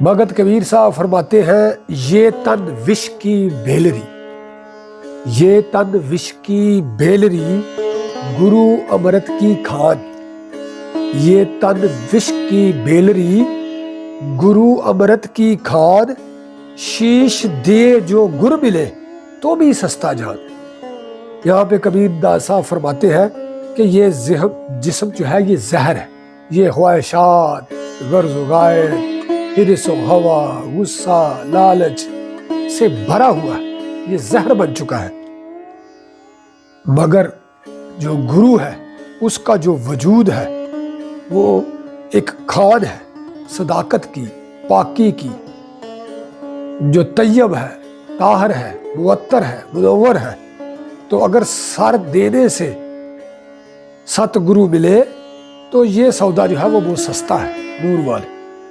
भगत कबीर साहब फरमाते हैं, ये तन विष की बेलरी, ये तन विष की बेलरी, गुरु अमृत की खान। ये तन विष की बेलरी, गुरु अमृत की खान। शीश दे जो गुर मिले तो भी सस्ता जान। यहाँ पे कबीर दास साहब फरमाते हैं कि ये जिस्म जो है ये जहर है, ये ख्वाहिशात, गर्ज़ गाए, हिर्स हवा, गुस्सा, लालच से भरा हुआ है, ये जहर बन चुका है। मगर जो गुरु है उसका जो वजूद है वो एक खान है, सदाकत की, पाकी की, जो तैयब है, ताहर है, मुअत्तर है, मुनव्वर है। तो अगर सर देने से सतगुरु मिले तो ये सौदा जो है वो बहुत सस्ता है, नूर वाले।